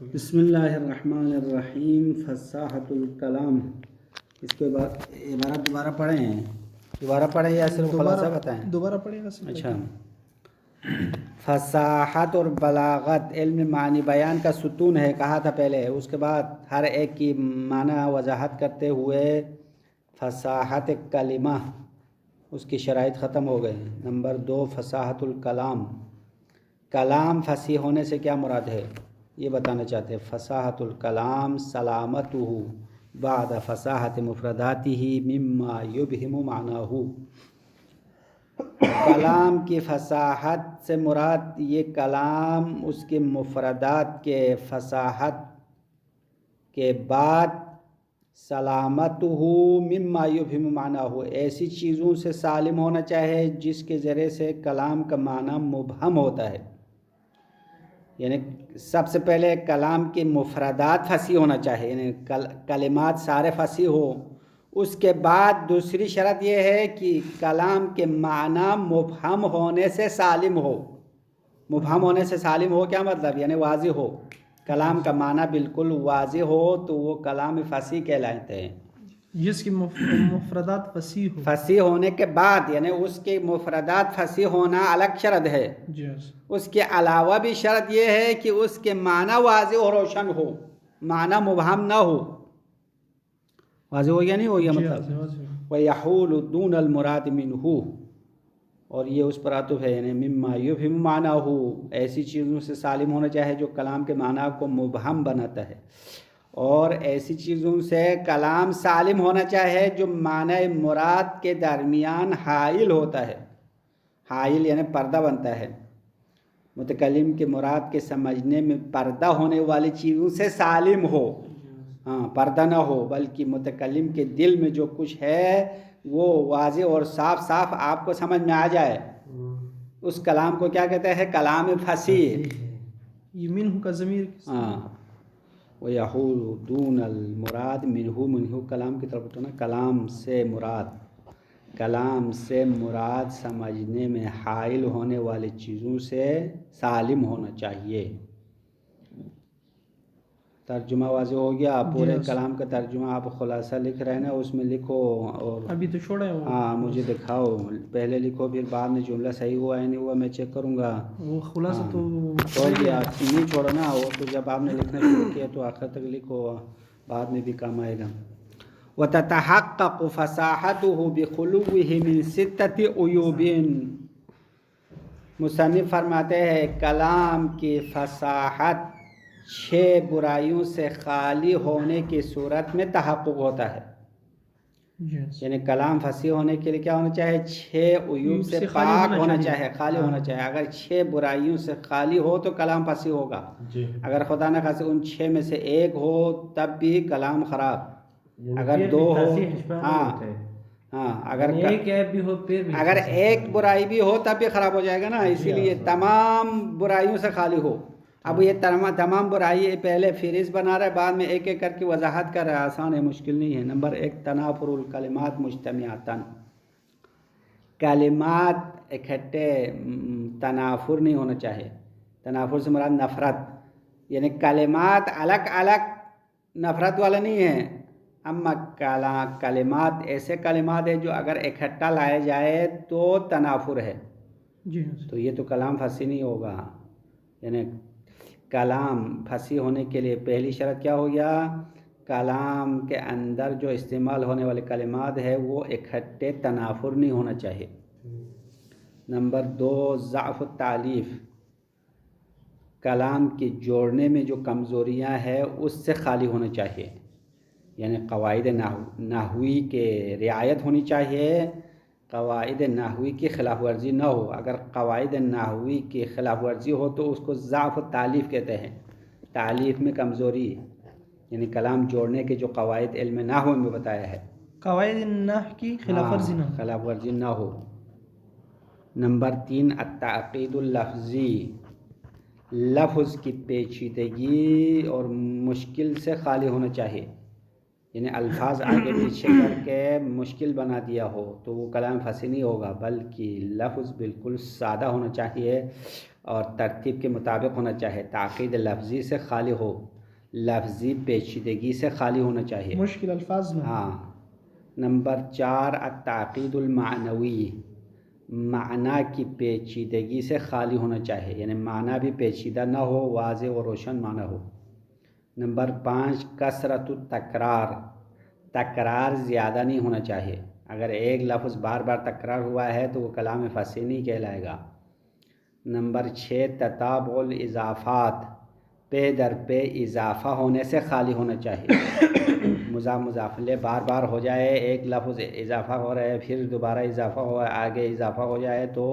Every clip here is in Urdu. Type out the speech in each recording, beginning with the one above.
بسم اللہ الرحمن الرحیم فصاحت الکلام. اس کے بعد عبارت دوبارہ پڑھیں یا صرف خلاصہ بتائیں؟ دوبارہ پڑھیں گا. اچھا. فصاحت اور بلاغت علم معنی بیان کا ستون ہے، کہا تھا پہلے. اس کے بعد ہر ایک کی معنی وضاحت کرتے ہوئے فصاحت کلمہ اس کی شرائط ختم ہو گئے. نمبر 2 فصاحت الکلام. کلام فصیح ہونے سے کیا مراد ہے یہ بتانا چاہتے ہیں. فصاحت الکلام سلامتہ بعد فصاحت مفرداتہ مما یبہم معناہ. کلام کی فصاحت سے مراد یہ کلام اس کے مفردات کے فصاحت کے بعد سلامتہ مما یبہم معناہ ایسی چیزوں سے سالم ہونا چاہے جس کے ذریعے سے کلام کا معنی مبہم ہوتا ہے. یعنی سب سے پہلے کلام کے مفردات فصیح ہونا چاہیے، یعنی کلمات سارے فصیح ہو. اس کے بعد دوسری شرط یہ ہے کہ کلام کے معنی مبہم ہونے سے سالم ہو. مبہم ہونے سے سالم ہو کیا مطلب؟ یعنی واضح ہو. کلام کا معنی بالکل واضح ہو تو وہ کلام فصیح کہلاتے ہیں. جس کی مفردات فصیح ہو. فصیح ہونے کے بعد یعنی اس کے مفردات فصیح ہونا الگ شرط ہے. اس کے علاوہ بھی شرط یہ ہے کہ اس کے معنی واضح و روشن ہو، معنی مبہم نہ ہو. واضح ہو یا نہیں ہو گیا مطلب؟ وَيَحُولُ دُونَ الْمُرَادِ مِنْهُ، اور یہ اس پر عطف ہے، یعنی مما یفہم معناہ ایسی چیزوں سے سالم ہونا چاہے جو کلام کے معنی کو مبہم بناتا ہے، اور ایسی چیزوں سے کلام سالم ہونا چاہے جو معنی مراد کے درمیان حائل ہوتا ہے. حائل یعنی پردہ بنتا ہے. متکلم کے مراد کے سمجھنے میں پردہ ہونے والی چیزوں سے سالم ہو. پردہ نہ ہو بلکہ متکلم کے دل میں جو کچھ ہے وہ واضح اور صاف صاف آپ کو سمجھ میں آ جائے. اس کلام کو کیا کہتے ہیں؟ کلام فصیح. یہ منہ کا ضمیر وَيَحُولُ دُونَ الْمُرَادِ مِنْهُ کلام کی طرف تو نا، کلام سے مراد سمجھنے میں حائل ہونے والی چیزوں سے سالم ہونا چاہیے. ترجمہ واضح ہو گیا. پورے کلام کا ترجمہ آپ خلاصہ لکھ رہے ہیں نا، اس میں لکھو اور ابھی تو چھوڑا ہے. ہاں مجھے دکھاؤ. پہلے لکھو پھر بعد میں جملہ صحیح ہوا ہے نہیں ہوا میں چیک کروں گا. وہ خلاصہ تو چھوڑ دیا، نہیں چھوڑو نا. وہ تو جب آپ نے لکھنا شروع کیا تو آخر تک لکھو، بعد میں بھی کام آئے گا. وَتَتَحَقَّقُ فَصَاحَتُهُ بِخُلُوِّهِ مِنْ سِتَّةِ عُیُوبٍ. مصنف فرماتے ہیں کلام کی فصاحت 6 برائیوں سے خالی ہونے کی صورت میں تحقق ہوتا ہے. یعنی کلام فصیح ہونے کے لیے کیا ہونا چاہے؟ 6 عیوب سے پاک ہونا چاہے، خالی ہونا چاہے. اگر 6 برائیوں سے خالی ہو تو کلام فصیح ہوگا. اگر خدا نہ خواستہ ان 6 میں سے ایک ہو تب بھی کلام خراب. اگر 2 ہو اگر ایک برائی بھی ہو تب بھی خراب ہو جائے گا نا. اسی لیے تمام برائیوں سے خالی ہو. اب یہ تمام برائی پہلے فہرست بنا رہا ہے، بعد میں ایک ایک کر کے وضاحت کر رہا ہے. آسان ہے، مشکل نہیں ہے. نمبر 1 تنافر الکلمات مجتمعاتن. کلمات اکٹھے تنافر نہیں ہونا چاہیے. تنافر سے مراد نفرت، یعنی کلمات الگ الگ نفرت والا نہیں ہے. اما کلمات ایسے کلمات ہیں جو اگر اکٹھا لائے جائے تو تنافر ہے. تو یہ تو کلام فصیح نہیں ہوگا. یعنی کلام فصیح ہونے کے لیے پہلی شرط کیا ہو گیا؟ کلام کے اندر جو استعمال ہونے والے کلمات ہیں وہ اکٹھے تنافر نہیں ہونا چاہیے. نمبر 2 ضعف التالیف. کلام کے جوڑنے میں جو کمزوریاں ہیں اس سے خالی ہونا چاہیے. یعنی قواعد نحوی کے رعایت ہونی چاہیے، قواعد نحوی کی خلاف ورزی نہ ہو. اگر قواعد نحوی کی خلاف ورزی ہو تو اس کو ضعف تالیف کہتے ہیں. تالیف میں کمزوری، یعنی کلام جوڑنے کے جو قواعد علم نحو میں بتایا ہے، قواعد نحو کی خلاف ورزی نہ ہو. نمبر 3 التعقید اللفظی. لفظ کی پیچیدگی اور مشکل سے خالی ہونا چاہیے. یعنی الفاظ آگے پیچھے کر کے مشکل بنا دیا ہو تو وہ کلام فصیح نہیں ہوگا، بلکہ لفظ بالکل سادہ ہونا چاہیے اور ترتیب کے مطابق ہونا چاہیے، تعقید لفظی سے خالی ہو، لفظی پیچیدگی سے خالی ہونا چاہیے۔ مشکل الفاظ میں ہاں۔ نمبر 4 التعقید المعنوی، معنی کی پیچیدگی سے خالی ہونا چاہیے، یعنی معنی بھی پیچیدہ نہ ہو، واضح و روشن معنی ہو۔ نمبر 5 کثرت التکرار، تکرار زیادہ نہیں ہونا چاہیے، اگر ایک لفظ بار بار تکرار ہوا ہے تو وہ کلام فصیح نہیں کہلائے گا۔ نمبر 6 تتابع الاضافات، پہ در پہ اضافہ ہونے سے خالی ہونا چاہیے، مضاف مضاف الیہ بار بار ہو جائے، ایک لفظ اضافہ ہو رہا ہے پھر دوبارہ اضافہ ہو آگے اضافہ ہو جائے تو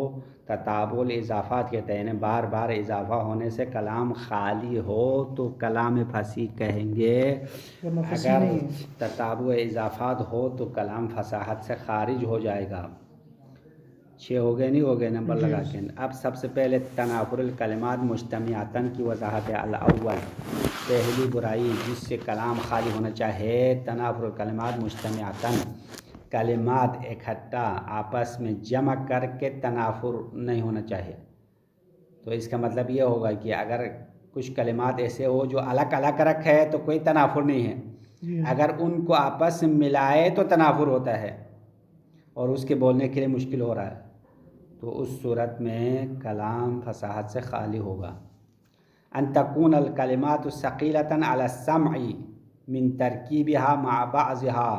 تتابع الاضافات کہتے ہیں، یعنی بار بار اضافہ ہونے سے کلام خالی ہو تو کلام فصیح کہیں گے، اگر تتابع اضافات ہو تو کلام فصاحت سے خارج ہو جائے گا۔ 6 ہو گئے، نہیں ہو گئے نمبر لگا کے۔ اب سب سے پہلے تنافر الکلمات مجتمعاتن کی وضاحت۔ الاول، پہلی برائی جس سے کلام خالی ہونا چاہے، تنافر الکلمات مجتمعاتن، کلمات اکٹھا آپس میں جمع کر کے تنافر نہیں ہونا چاہیے۔ تو اس کا مطلب یہ ہوگا کہ اگر کچھ کلمات ایسے ہو جو الگ الگ رکھے تو کوئی تنافر نہیں ہے، اگر ان کو آپس میں ملائے تو تنافر ہوتا ہے اور اس کے بولنے کے لیے مشکل ہو رہا ہے، تو اس صورت میں کلام فصاحت سے خالی ہوگا۔ ان تکون الکلمات ثقیلۃ علی السمع من ترکیبها مع بعضها،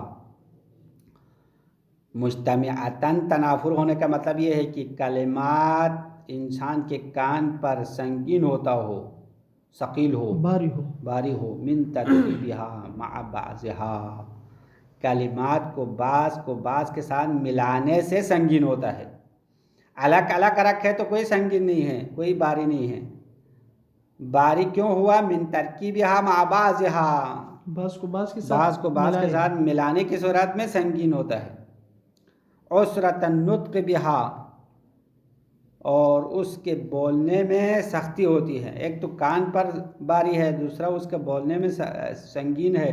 مجتمعاتن تنافر ہونے کا مطلب یہ ہے کہ کلمات انسان کے کان پر سنگین ہوتا ہو، ثقیل ہو، باری ہو، من ترکیبها مع بعضها، کلمات کو بعض کے ساتھ ملانے سے سنگین ہوتا ہے۔ الگ الگ رکھے تو کوئی سنگین نہیں ہے، کوئی باری نہیں ہے۔ باری کیوں ہوا؟ من ترکیبها مع بعضها، بعض کو بعض کے ساتھ ملانے کی صورت میں سنگین ہوتا ہے۔ عسرۃ النطق بها، اور اس کے بولنے میں سختی ہوتی ہے، ایک تو کان پر باری ہے، دوسرا اس کے بولنے میں سنگین ہے۔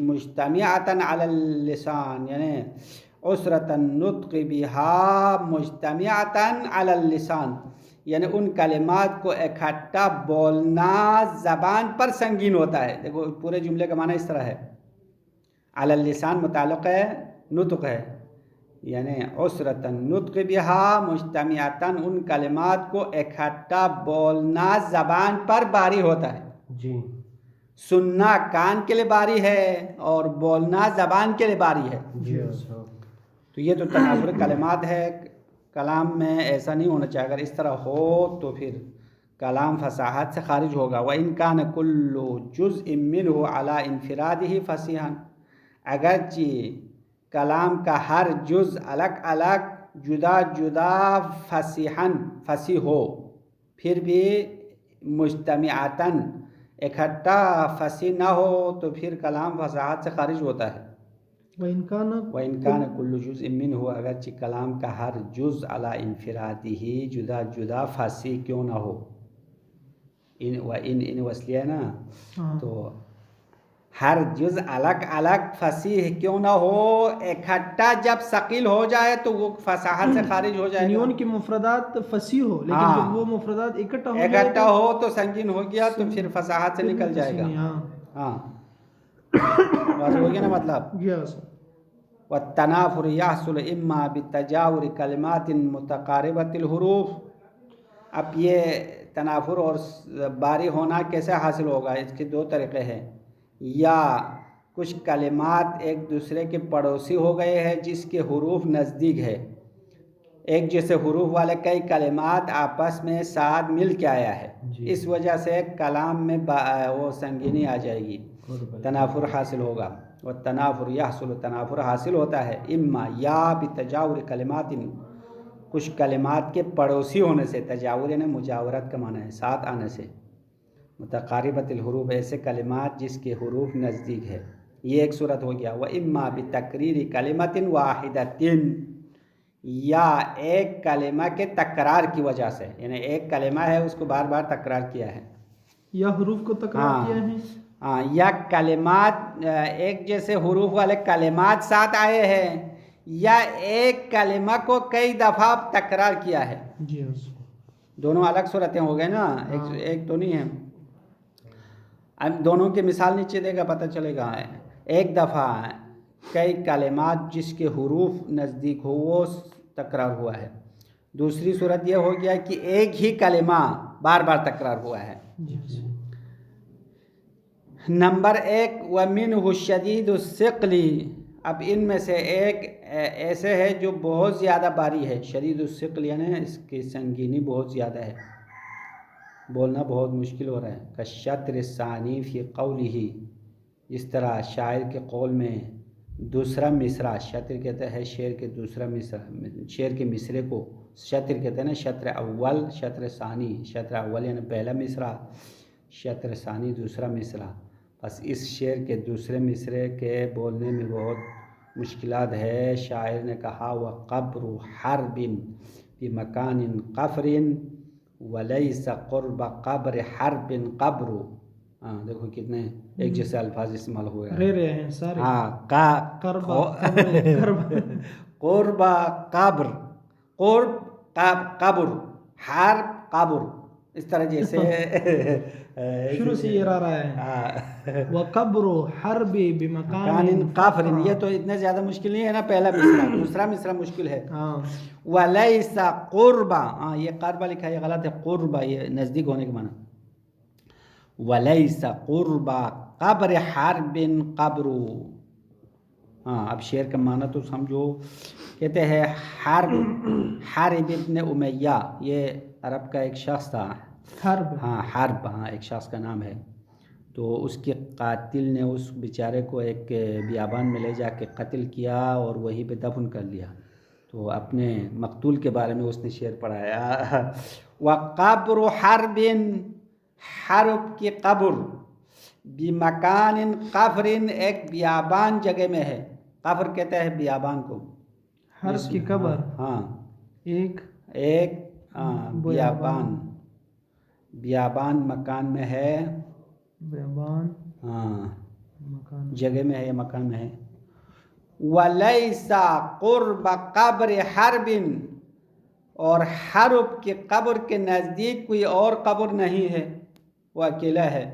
مجتمعاتن علی اللسان، یعنی عسرۃ النطق بها مجتمعاتن علی اللسان، یعنی ان کلمات کو اکٹھا بولنا زبان پر سنگین ہوتا ہے۔ دیکھو پورے جملے کا معنی اس طرح ہے، علی اللسان متعلق ہے نطق ہے، یعنی عسرۃ النطق بها مجتمعاتن، ان کلمات کو اکٹھا بولنا زبان پر باری ہوتا ہے۔ جی، سننا کان کے لیے باری ہے اور بولنا زبان کے لیے باری ہے۔ جی، تو یہ تو تنافر کلمات ہے، کلام میں ایسا نہیں ہونا چاہیے، اگر اس طرح ہو تو پھر کلام فصاحت سے خارج ہوگا۔ وَإِن كَانَ كُلُّ جُزْءٍ مِّنْهُ عَلَىٰ انفرادہ فصیحا، اگرچہ کلام کا ہر جز الگ الگ جدا جدا فصیح ہو، پھر بھی مجتمعاتن اکٹھا فصیح نہ ہو تو پھر کلام فصاحت سے خارج ہوتا ہے۔ وَإِن كَانَ كُلُّ جُزْءٍ مِّنْهُ، اگرچہ کلام کا ہر جز علی انفرادہ جدا جدا فصیح کیوں نہ ہو، ان وصلیہ نا، تو ہر جز الگ الگ فصیح کیوں نہ ہو، اکٹھا جب ثقیل ہو جائے تو وہ فصاحت سے خارج ہو جائے گا۔ ان کی مفردات فصیح ہو، لیکن جب وہ مفردات اکٹھا ہو تو سنگین ہو گیا تو پھر فصاحت سے نکل جائے گا۔ ہاں واضح ہو گیا نا مطلب۔ والتنافر يحصل اما بتجاور کلمات متقاربۃ الحروف، اب یہ تنافر اور باری ہونا کیسے حاصل ہوگا؟ اس کے 2 طریقے ہیں، یا کچھ کلمات ایک دوسرے کے پڑوسی ہو گئے ہیں جس کے حروف نزدیک ہے، ایک جیسے حروف والے کئی کلمات آپس میں ساتھ مل کے آیا ہے، اس وجہ سے کلام میں وہ سنگینی آ جائے گی، تنافر حاصل ہوگا۔ والتنافر یحصل، تنافر حاصل ہوتا ہے اما یا بتجاور کلمات، کچھ کلمات کے پڑوسی ہونے سے، تجاور یعنی مجاورت کا معنی ہے ساتھ آنے سے، متقاربۃ الحروف ایسے کلمات جس کے حروف نزدیک ہے، یہ ایک صورت ہو گیا۔ وَإِمَّا بِتَقْرِيرِ كَلِمَةٍ وَاحِدَةٍ، یا ایک کلمہ کے تکرار کی وجہ سے، یعنی ایک کلمہ ہے اس کو بار بار تکرار کیا ہے، یا حروف کو تکرار کیا ہے، یا کلمات ایک جیسے حروف والے کلمات ساتھ آئے ہیں، یا ایک کلمہ کو کئی دفعہ تکرار کیا ہے، دونوں الگ صورتیں ہو گئے نا، ایک تو نہیں ہے. اب دونوں کی مثال نیچے دے گا، پتہ چلے گا. ایک دفعہ کئی کلمات جس کے حروف نزدیک ہو وہ تکرار ہوا ہے. دوسری صورت یہ ہو گیا کہ ایک ہی کلمہ بار بار تکرار ہوا ہے. نمبر 1 وَمِنْهُ الشَّدِيدُ الثِّقْلِ. اب ان میں سے ایک ایسے ہے جو بہت زیادہ باری ہے. شدید الثقل یعنی اس کی سنگینی بہت زیادہ ہے، بولنا بہت مشکل ہو رہا ہے. کالشطر الثانی فی قولہ، اس طرح شاعر کے قول میں دوسرا مصرع، شطر کہتے ہیں شعر کے دوسرا مصرع، شعر کے مصرے کو شطر کہتے ہیں نا. شطر اول، شطر ثانی. شطر اول یعنی پہلا مصرع، شطر ثانی دوسرا مصرع. بس اس شعر کے دوسرے مصرے کے بولنے میں بہت مشکلات ہے. شاعر نے کہا وَقَبْرُ حَرْبٍ بِمَكَانٍ قَفْرٍ وَلَيْسَ قُرْبَ قَبْرِ حَرْبٍ قَبْرُ. دیکھو کتنے ایک جیسے الفاظ استعمال ہوئے ہیں سارے. قرب قبر، قرب قبر، حرب قبر، اس طرح جیسے شروع سے یہ رہا ہے. وَقَبْرُ حَرْبِ بِمَكَانٍ قَفْرٍ. یہ تو اتنے زیادہ مشکل نہیں ہے نا پہلا مصرع. دوسرا مصرع مشکل ہے. وَلَيْسَ قُرْبَ، یہ قربہ لکھا ہے، یہ غلط ہے. قربہ یہ نزدیک ہونے کے معنی. وَلَيْسَ قُرْبَ قَبْرِ حَرْبٍ قَبْرُ. اب شعر کا معنی تو سمجھو. کہتے ہیں حارب ابن امیہ، یہ عرب کا ایک شخص تھا. حرب ایک شخص کا نام ہے. تو اس کے قاتل نے اس بیچارے کو ایک بیابان میں لے جا کے قتل کیا اور وہیں پہ دفن کر لیا. تو اپنے مقتول کے بارے میں اس نے شعر پڑھایا. وَقَبْرُ حَرْبٍ، حرب کی قبر، بِمَكَانٍ قَفْرٍ ایک بیابان جگہ میں ہے. قفر کہتے ہیں بیابان کو. حرب کی قبر ایک بیابان مکان میں ہے. بیابان جگہ میں ہے یا مکان میں ہے. وَلَيْسَ قُرْبَ قَبْرِ حَرْبٍ، اور حرب کی قبر کے نزدیک کوئی اور قبر نہیں ہے، وہ اکیلا ہے.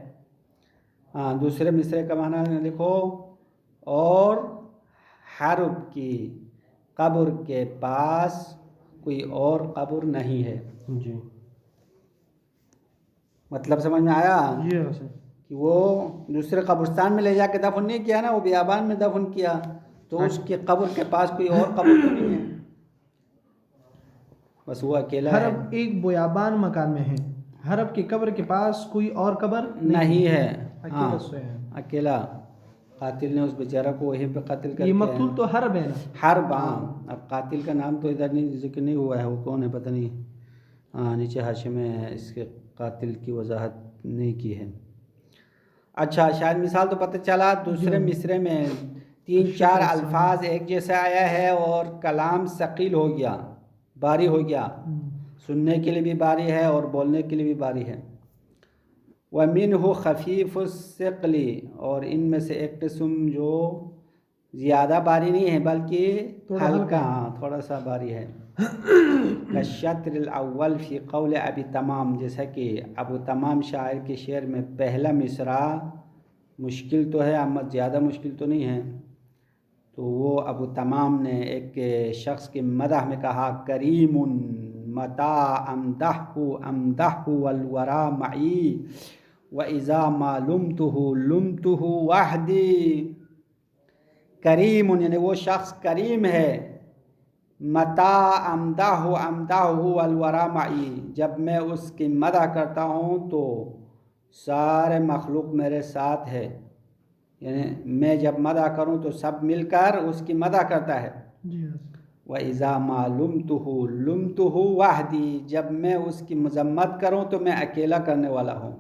دوسرے مصرے کا معنی لکھو. اور حرب کی قبر کے پاس کوئی اور قبر نہیں ہے. جی مطلب سمجھ میں آیا؟ کہ وہ دوسرے قبرستان میں لے جا کے دفن نہیں کیا نا، وہ بیابان میں دفن کیا. تو اس کی قبر کے پاس کوئی اور قبر تو نہیں ہے، بس وہ اکیلا ہے. حرب ایک بیابان مکان میں ہے، حرب کی قبر کے پاس کوئی اور قبر نہیں ہے. اکیلا. قاتل نے اس بیچارہ کو وہیں پہ قتل کر دیا. یہ مقتول تو حرب ہے نا. حرب. اب قاتل کا نام تو ادھر نہیں ذکر نہیں ہوا ہے، وہ کون ہے پتہ نہیں. نیچے حاشیے میں اس کے قاتل کی وضاحت نہیں کی ہے. اچھا شاید مثال تو پتہ چلا. دوسرے مصرے میں 3-4 الفاظ ایک جیسا آیا ہے اور کلام ثقیل ہو گیا، باری ہو گیا. سننے کے لیے بھی باری ہے اور بولنے کے لیے بھی باری ہے. وَمِنْهُ خَفِيفُ الثِّقْلِ، اور ان میں سے ایک قسم جو زیادہ باری نہیں ہے بلکہ ہلکا، تھوڑا سا باری ہے. کالشطر الاول فی قول ابی تمام، جیسا کہ ابو تمام شاعر کے شعر میں پہلا مصرع مشکل تو ہے اما زیادہ مشکل تو نہیں ہے. تو وہ ابو تمام نے ایک شخص کے مدح میں کہا کریم متا امدح والورا معی وَإِذَا مَا لُمْتُهُ وَحْدِي. کریم یعنی وہ شخص کریم ہے. متا امدح والورا معی، جب میں اس کی مدح کرتا ہوں تو سارے مخلوق میرے ساتھ ہے. یعنی میں جب مدح کروں تو سب مل کر اس کی مدح کرتا ہے. وَإِذَا مَا لُمْتُهُ وَحْدِي، جب میں اس کی مذمت کروں تو میں اکیلا کرنے والا ہوں.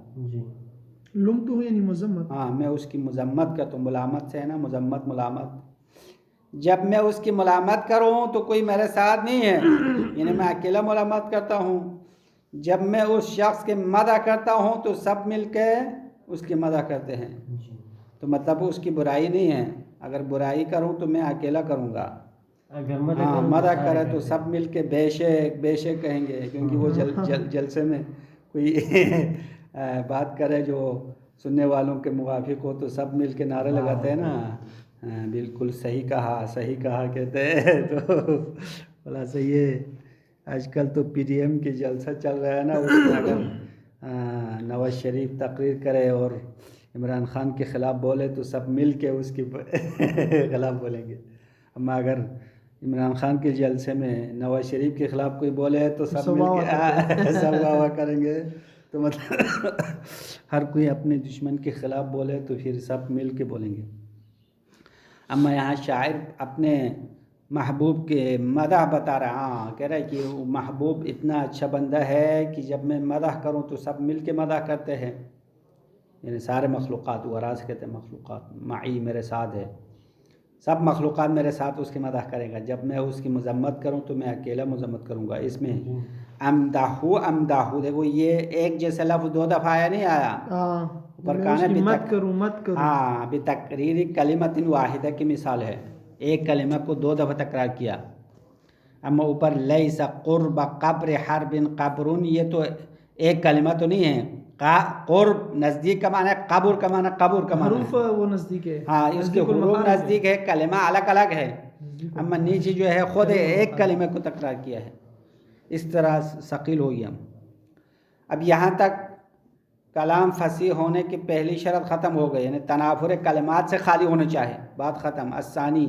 لمتو یعنی مذمت. میں اس کی مذمت کرتا ہوں. ملامت سے ہے نا، مذمت ملامت. جب میں اس کی ملامت کروں تو کوئی میرے ساتھ نہیں ہے، یعنی میں اکیلا ملامت کرتا ہوں. جب میں اس شخص کے مدح کرتا ہوں تو سب مل کے اس کی مدح کرتے ہیں. تو مطلب اس کی برائی نہیں ہے. اگر برائی کروں تو میں اکیلا کروں گا، اگر مدح کرے تو سب مل کے بے شک کہیں گے، کیونکہ وہ جلسے میں کوئی بات کرے جو سننے والوں کے موافق ہو تو سب مل کے نعرے لگاتے ہیں نا، بالکل صحیح کہا کہتے ہیں، تو بولا صحیح ہے۔ آج کل تو پی ڈی ایم کی جلسہ چل رہا ہے نا، اس میں اگر نواز شریف تقریر کرے اور عمران خان کے خلاف بولے تو سب مل کے اس کے خلاف بولیں گے، اما اگر عمران خان کے جلسے میں نواز شریف کے خلاف کوئی بولے تو سب مل کے سب واہ کریں گے، تو مطلب ہر کوئی اپنے دشمن کے خلاف بولے تو پھر سب مل کے بولیں گے۔ اما یہاں شاعر اپنے محبوب کے مدح بتا رہا، کہہ رہا ہے کہ وہ محبوب اتنا اچھا بندہ ہے کہ جب میں مدح کروں تو سب مل کے مدح کرتے ہیں، یعنی سارے مخلوقات، ورا سے کہتے ہیں مخلوقات، معی میرے ساتھ ہے، سب مخلوقات میرے ساتھ اس کی مدح کرے گا۔ جب میں اس کی مذمت کروں تو میں اکیلا مذمت کروں گا۔ اس میں امداحو دیکھو یہ ایک جیسا لفظ دو دفعہ آیا نہیں آیا، اوپر کہنا مت کروں بتقریر کلمۃ واحدہ کی مثال ہے، ایک کلمہ کو دو دفعہ تکرار کیا۔ اما اوپر لیس قرب قبر حرب قبرن، یہ تو ایک کلمہ تو نہیں ہے، قرب نزدیک کا معنی ہے، قبر کا معنی قبر کا معنی حروف وہ نزدیک ہے، ہاں اس کے حروف نزدیک ہے، کلمہ الگ الگ ہے، اما نیچے جو ہے خود ایک کلمہ کو تکرار کیا ہے، اس طرح ثقیل ہوئی ہم۔ اب یہاں تک کلام فصیح ہونے کی پہلی شرط ختم ہو گئی، یعنی تنافر کلمات سے خالی ہونا چاہے، بات ختم۔ الثانی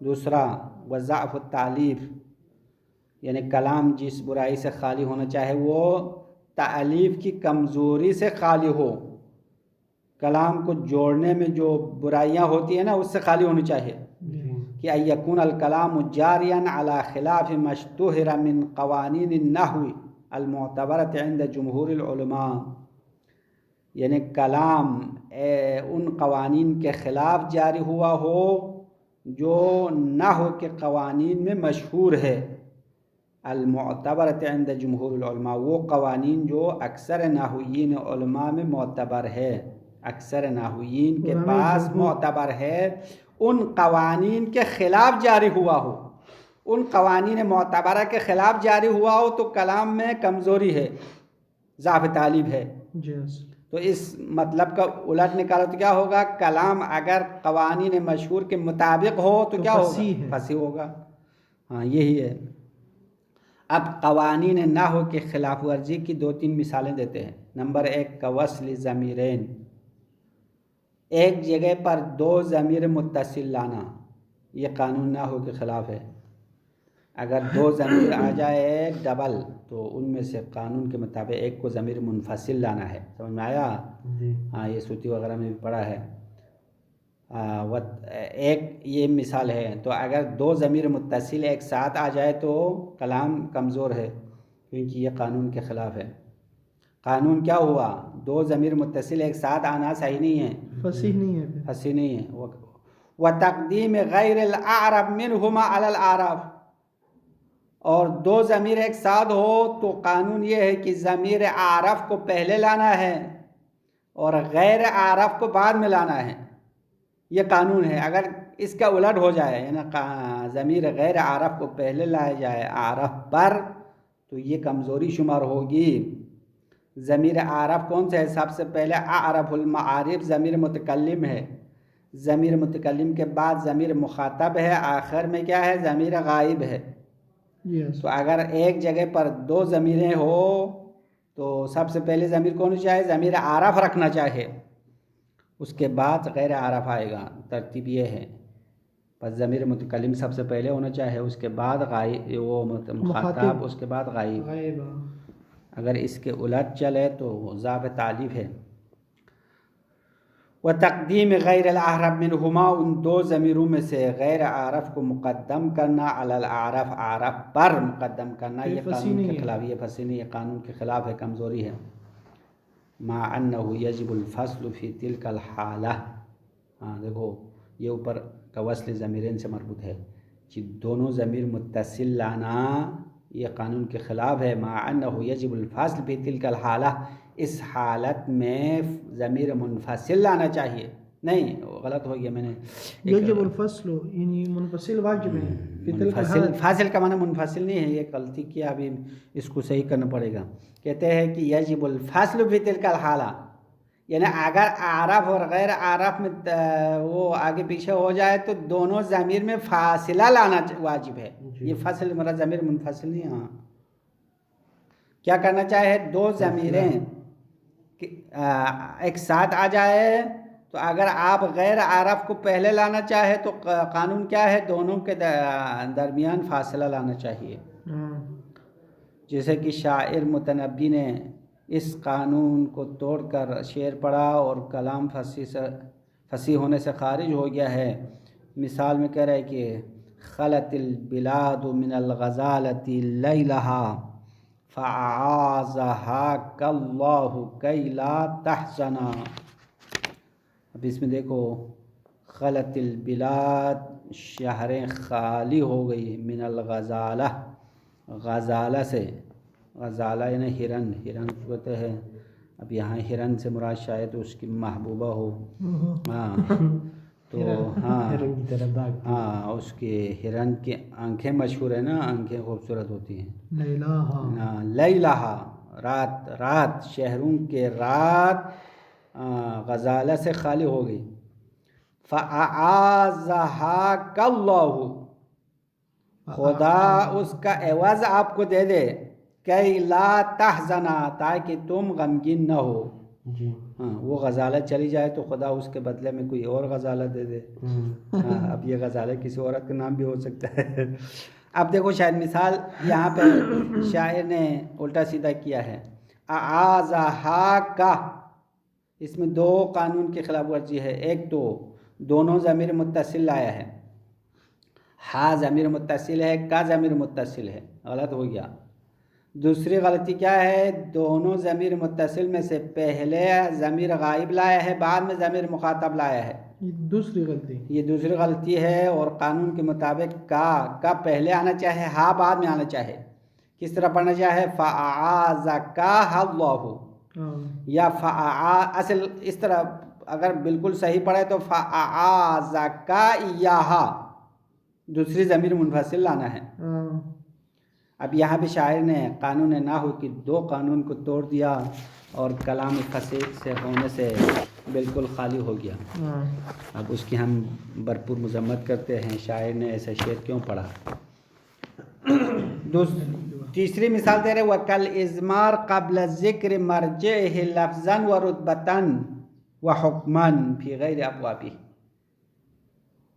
دوسرا، وضعف التعلیف، یعنی کلام جس برائی سے خالی ہونا چاہے وہ تألیف کی کمزوری سے خالی ہو، کلام کو جوڑنے میں جو برائیاں ہوتی ہیں نا اس سے خالی ہونی چاہیے، کہ ان یکون الکلام جاریا علی خلاف ما اشتہر من قوانین النحو المعتبرۃ عند جمہور العلماء، یعنی کلام ان قوانین کے خلاف جاری ہوا ہو جو نحو کے قوانین میں مشہور ہے، المعتبرۃ عند جمہور العلماء، وہ قوانین جو اکثر نحویین علماء میں معتبر ہے، اکثر نحویین کے پاس معتبر ہے، ان قوانین کے خلاف جاری ہوا ہو، ان قوانین معتبرہ کے خلاف جاری ہوا ہو تو کلام میں کمزوری ہے، ضعف تعلیب ہے۔ تو اس مطلب کا الٹ نکالو تو کیا ہوگا، کلام اگر قوانین مشہور کے مطابق ہو تو کیا ہوگا، فصیح ہوگا۔ ہاں یہی ہے۔ اب قوانین نحو کی خلاف ورزی کی دو تین مثالیں دیتے ہیں۔ نمبر ایک، کوصل ضمیرین، ایک جگہ پر دو ضمیر متصل لانا، یہ قانون نحو کے خلاف ہے۔ اگر دو ضمیر آ جائے ڈبل تو ان میں سے قانون کے مطابق ایک کو ضمیر منفصل لانا ہے، سمجھ میں آیا؟ ہاں یہ سوتی وغیرہ میں بھی پڑھا ہے۔ ایک یہ مثال ہے، تو اگر دو ضمیر متصل ایک ساتھ آ جائے تو کلام کمزور ہے، کیونکہ یہ قانون کے خلاف ہے۔ قانون کیا ہوا، دو ضمیر متصل ایک ساتھ آنا صحیح نہیں ہے، فصیح نہیں ہے۔ وَتَقْدِيمِ غَيْرِ الْأَعْرَبِ مِنْهُمَا عَلَى الْأَعْرَابِ، اور دو ضمیر ایک ساتھ ہو تو قانون یہ ہے کہ ضمیر اعرف کو پہلے لانا ہے اور غیر اعرف کو بعد میں لانا ہے، یہ قانون ہے۔ اگر اس کا الٹ ہو جائے، یعنی ضمیر غیر اعرف کو پہلے لایا جائے اعرف پر، تو یہ کمزوری شمار ہوگی۔ ضمیر اعرف کون سے ہے، سب سے پہلے اعرف المعارف ضمیر متکلم ہے، ضمیر متکلم کے بعد ضمیر مخاطب ہے، آخر میں کیا ہے، ضمیر غائب ہے۔ تو اگر ایک جگہ پر دو ضمیریں ہو تو سب سے پہلے ضمیر کون چاہے، ضمیر اعرف رکھنا چاہے، اس کے بعد غیر اعرف آئے گا، ترتیب یہ ہے۔ پس ضمیر متکلم سب سے پہلے ہونا چاہے، اس کے بعد غائب وہ مخاطب، اس کے بعد غائب۔ اگر اس کے الٹ چلے تو ضعف تعلیف ہے۔ وتقدیم غیر الاعرف منہما، ان دو ضمیروں میں سے غیر اعرف کو مقدم کرنا، علی الاعرف، اعرف پر مقدم کرنا، یہ قانون کے خلاف، یہ فصیح نہیں، یہ قانون کے خلاف ہے، کمزوری ہے۔ مع انہ یجب الفصل فی تلک الحالہ، ہاں دیکھو یہ اوپر کوصل ضمیرین سے مربوط ہے کہ دونوں ضمیر متصل لانا یہ قانون کے خلاف ہے۔ مع انہ یجب الفصل فی تلک الحالہ، اس حالت میں ضمیر منفصل لانا چاہیے، نہیں غلط ہو گیا میں نے. یجب الفصل یعنی منفصل واجب ہے فی تلک الحال. فاصل کا معنی منفصل نہیں ہے, یہ غلطی کیا, ابھی اس کو صحیح کرنا پڑے گا. کہتے ہیں کہ یجب الفصل فی تلک الحالہ, یعنی اگر عارف اور غیر عارف میں وہ آگے پیچھے ہو جائے تو دونوں ضمیر میں فاصلہ لانا واجب ہے. یہ فصل مراد ضمیر منفصل نہیں. ہاں کیا کرنا چاہے, دو ضمیریں ایک ساتھ آ جائے تو اگر آپ غیر عارف کو پہلے لانا چاہے تو قانون کیا ہے, دونوں کے درمیان فاصلہ لانا چاہیے. جیسے کہ شاعر متنبی نے اس قانون کو توڑ کر شعر پڑھا اور کلام فصیح ہونے سے خارج ہو گیا ہے. مثال میں کہہ رہے کہ خلت البلاد من الغزالة لیلها فأعاذها اللہ کی لا تحزنا. اب اس میں دیکھو, خلت البلاد شہریں خالی ہو گئی, من الغزالہ غزالہ سے, غزالہ یعنی ہرن, ہرن کہتے ہیں. اب یہاں ہرن سے مراد شاید اس کی محبوبہ ہو. ہاں تو ہاں اس کے ہرن کی آنکھیں مشہور ہیں نا, آنکھیں خوبصورت ہوتی ہیں. لیلہا رات, رات شہروں کے رات غزالہ سے خالی ہو گئی. فَأَعَاذَهَا اللَّهُ خدا اس کا عوض آپ کو دے دے, کئی لا تحزنا تاکہ تم غمگین نہ ہو. ہاں وہ غزالہ چلی جائے تو خدا اس کے بدلے میں کوئی اور غزالہ دے دے. اب یہ غزالہ کسی عورت کا نام بھی ہو سکتا ہے. اب دیکھو شاید مثال یہاں پہ شاعر نے الٹا سیدھا کیا ہے. اعاذہا کا, اس میں دو قانون کی خلاف ورزی ہے. ایک تو دونوں ضمیر متصل لایا ہے, ہا ضمیر متصل ہے, کا ضمیر متصل ہے, غلط ہو گیا. دوسری غلطی کیا ہے, دونوں ضمیر متصل میں سے پہلے ضمیر غائب لایا ہے, بعد میں ضمیر مخاطب لایا ہے. یہ دوسری غلطی ہے. اور قانون کے مطابق کا پہلے آنا چاہے, ہا بعد میں آنا چاہے. کس طرح پڑھنا چاہے, فَأَعَاذَكَهَا اللَّهُ, یا اصل اس طرح اگر بالکل صحیح پڑھے تو فَأَعَاذَكَ إِيَّاهَا, دوسری ضمیر منفصل لانا ہے. اب یہاں بھی شاعر نے قانون نحو کی دو قانون کو توڑ دیا اور کلام فصیح سے ہونے سے بالکل خالی ہو گیا. اب اس کی ہم بھرپور مذمت کرتے ہیں, شاعر نے ایسا شعر کیوں پڑھا. تیسری مثال دے رہے, وَكَالْإِزْمَارِ قَبْلَ الذِّكْرِ مَرْجِعِهِ لَفْظًا وَرُتْبَةً وَحُكْمًا فِي غَيْرِ أَبْوَابِهِ.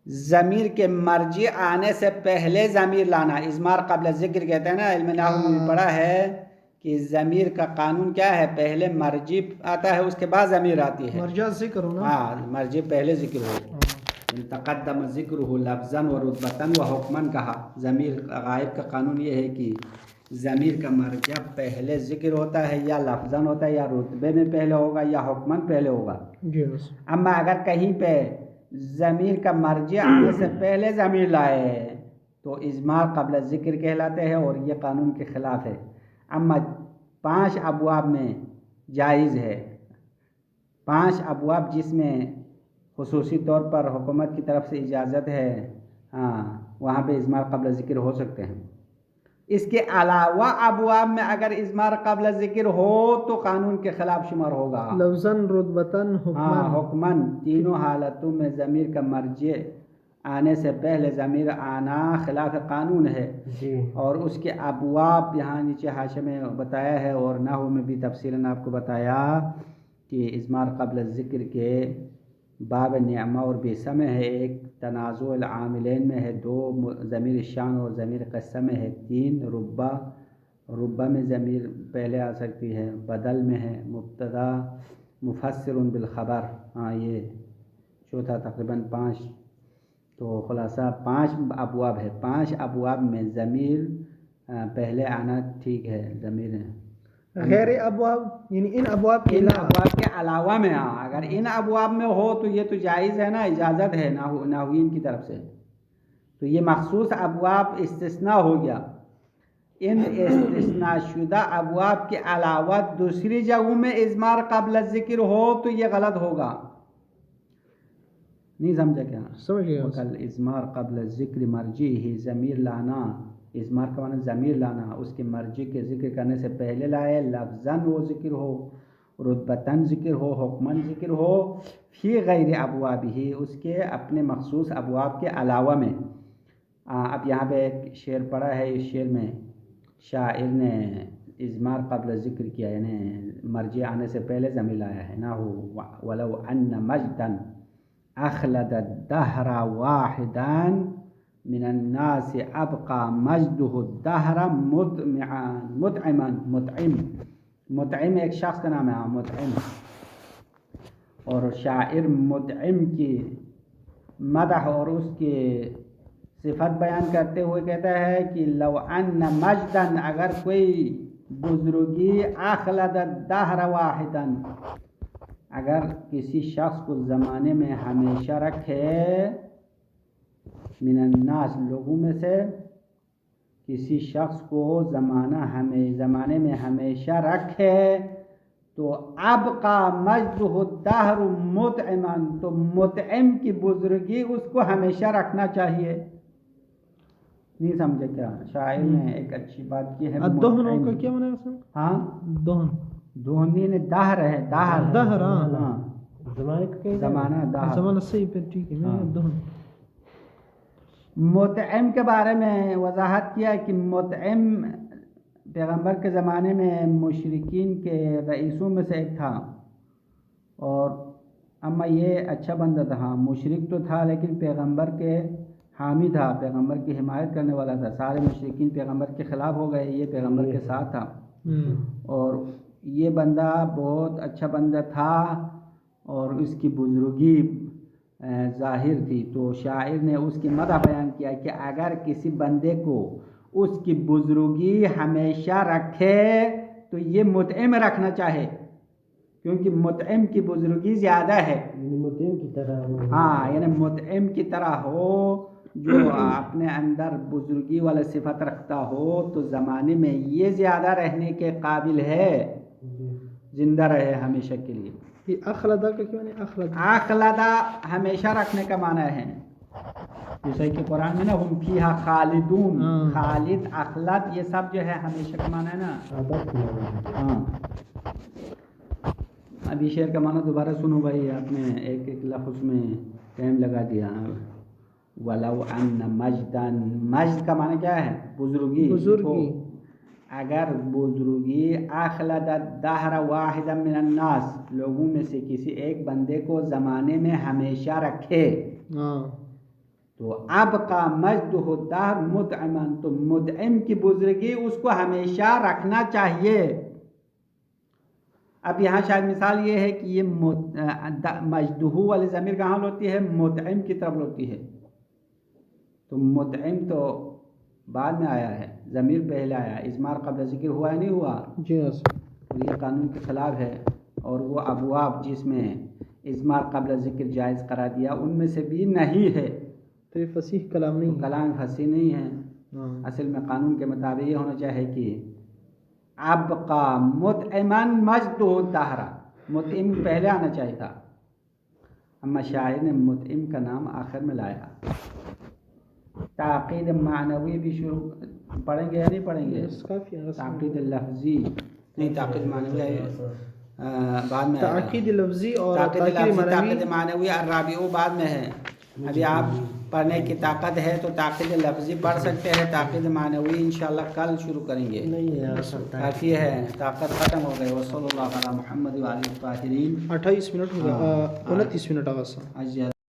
ضمیر کے مرجع آنے سے پہلے ضمیر لانا, اضمار قبل ذکر کہتے ہیں نا. علم نحو میں پڑھا ہے کہ ضمیر کا قانون کیا ہے, پہلے مرجع آتا ہے اس کے بعد ضمیر آتی ہے. مرجع ذکر ہونا, ہاں مرجع پہلے ذکر ہو. تقدم ذکرہ لفظاً و رتبتاً و حکماً کہا. ضمیر غائب کا قانون یہ ہے کہ ضمیر کا مرجع پہلے ذکر ہوتا ہے, یا لفظاً ہوتا ہے, یا رتبے میں پہلے ہوگا, یا حکماً پہلے ہوگا. اما اگر کہیں پہ ضمیر کا مرجع آنے سے پہلے ضمیر لائے تو اضمار قبل ذکر کہلاتے ہیں, اور یہ قانون کے خلاف ہے. اما 5 ابواب میں جائز ہے, 5 ابواب جس میں خصوصی طور پر حکومت کی طرف سے اجازت ہے, ہاں وہاں پہ اضمار قبل ذکر ہو سکتے ہیں. اس کے علاوہ ابواب میں اگر اضمار قبل ذکر ہو تو قانون کے خلاف شمار ہوگا. لفظاً رتبتاً حکماً, تینوں حالتوں میں ضمیر کا مرجع آنے سے پہلے ضمیر آنا خلاف قانون ہے. اور اس کے ابواب یہاں نیچے حاشیے میں بتایا ہے, اور نحو میں بھی تفصیلاً آپ کو بتایا کہ اضمار قبل ذکر کے باب نعمہ اور بیسہ میں ہے, ایک تنازع العاملین میں ہے, 2 ضمیر شان اور ضمیر قصہ میں ہے, 3 ربہ میں ضمیر پہلے آ سکتی ہے, بدل میں ہے, مبتدا مفسر بالخبر. ہاں یہ چوتھا تقریباً 5. تو خلاصہ 5 ابواب ہے, 5 ابواب میں ضمیر پہلے آنا ٹھیک ہے. ضمیر غیر ابواب یعنی ان ابواب کے علاوہ میں, اگر ان ابواب میں ہو تو یہ تو جائز ہے نا, اجازت ہے نحویین کی طرف سے. تو یہ مخصوص ابواب استثناء ہو گیا. ان استثناء شدہ ابواب کے علاوہ دوسری جگہوں میں اضمار قبل ذکر ہو تو یہ غلط ہوگا. نہیں سمجھا کیا؟ سمجھ گیا. کل اضمار قبل ذکر مرجی ہی ضمیر لانا، اضمار کا معنی ضمیر لانا، اس کے مرجی کے ذکر کرنے سے پہلے لائے، لفظاً وہ ذکر ہو، رتبتاً ذکر ہو، حکماً ذکر ہو، فی غیر ابوابہ اس کے اپنے مخصوص ابواب کے علاوہ میں. اب یہاں پہ ایک شعر پڑھا ہے، اس شعر میں شاعر نے اضمار قبل ذکر کیا، یعنی مرجع آنے سے پہلے ضمیر لایا ہے. نہ ہو ولو ان مجداً اخلد الدہر واحدا من الناس ابقى مجده الدہر مطعما. مطعم ایک شخص کا نام ہے، مطعم. اور شاعر مطعم کی مدح اور اس کی صفت بیان کرتے ہوئے کہتا ہے کہ لو ان مجداً اگر کوئی بزرگی اخلد الدہر واحدا اگر کسی شخص کو زمانے میں ہمیشہ رکھے، من الناس لوگوں میں سے کسی شخص کو زمانے میں ہمیشہ رکھے، تو ابقى مجده الدہر مطعما تو مطعم کی بزرگی اس کو ہمیشہ رکھنا چاہیے. نہیں سمجھے کیا؟ شاعر نے ایک اچھی بات کی ہے. الدہن کا کیا معنی ہے؟ ہاں دہن، دہنی نے دہر ہے، دہر. ہاں زمانہ دہر، زمانہ صحیح پہ ٹھیک ہے. دہن مطعم کے بارے میں وضاحت کیا کہ مطعم پیغمبر کے زمانے میں مشرکین کے رئیسوں میں سے ایک تھا، اور اما یہ اچھا بندہ تھا. مشرک تو تھا لیکن پیغمبر کے حامی تھا، پیغمبر کی حمایت کرنے والا تھا. سارے مشرکین پیغمبر کے خلاف ہو گئے، یہ پیغمبر کے ساتھ تھا. اور یہ بندہ بہت اچھا بندہ تھا اور اس کی بزرگی ظاہر تھی. تو شاعر نے اس کی مدح بیان کیا کہ اگر کسی بندے کو اس کی بزرگی ہمیشہ رکھے تو یہ مطعم رکھنا چاہے، کیونکہ مطعم کی بزرگی زیادہ ہے. مطعم کی طرح ہو. ہاں، یعنی مطعم کی طرح ہو جو اپنے اندر بزرگی والا صفت رکھتا ہو، تو زمانے میں یہ زیادہ رہنے کے قابل ہے، زندہ رہے ہمیشہ کے لیے. یہ اخلدہ کا کیا معنی؟ اخلدہ ہمیشہ رکھنے کا معنی ہے، جیسے کہ قرآن میں نا ہم فیہا خالدون، خالد اخلد یہ سب جو ہے ہمیشہ کا معنی ہے نا. ہاں، ابھی شعر کا معنی دوبارہ سنو بھائی، آپ نے ایک ایک لفظ میں ٹائم لگا دیا. ولو ان مجداً، مجد کا معنی کیا ہے؟ بزرگی. اگر بزرگی اخلد الدہر واحدا من الناس لوگوں میں سے کسی ایک بندے کو زمانے میں ہمیشہ رکھے، تو ابقى مجده الدہر مطعما تو مطعم کی بزرگی اس کو ہمیشہ رکھنا چاہیے. اب یہاں شاید مثال یہ ہے کہ یہ مجدہ والی ضمیر کہاں ہوتی ہے؟ مطعم کی طرف ہوتی ہے. تو مطعم تو بعد میں آیا ہے، ضمیر پہلے آیا. اضمار قبل ذکر ہوا ہے نہیں ہوا؟ جی. یہ قانون کے خلاف ہے. اور وہ ابواب جس میں اضمار قبل ذکر جائز قرار دیا ان میں سے بھی نہیں ہے. تو یہ فصیح کلام نہیں، کلام فصیح نہیں ہے. اصل میں قانون کے مطابق یہ ہونا چاہیے کہ ابقى مطعما مجدہ الدہر، مطعم پہلے آنا چاہیے تھا، اما شاعر نے مطعم کا نام آخر میں لایا. تعقید معنوی بھی شروع پڑھیں گے یا نہیں پڑھیں گے؟ تعقید لفظی نہیں، تعقید معنوی ہے بعد میں. تعقید لفظی اور تعقید معنوی الرابع بعد میں ہے. ابھی آپ پڑھنے کی طاقت ہے تو تعقید لفظی پڑھ سکتے ہیں، تعقید معنوی انشاءاللہ کل شروع کریں گے. کافی ہے، طاقت ختم ہو گئی. وصلی اللہ علی محمد وآلہ الطاہرین. 28 منٹ ہو گیا، 29 منٹ آغاز.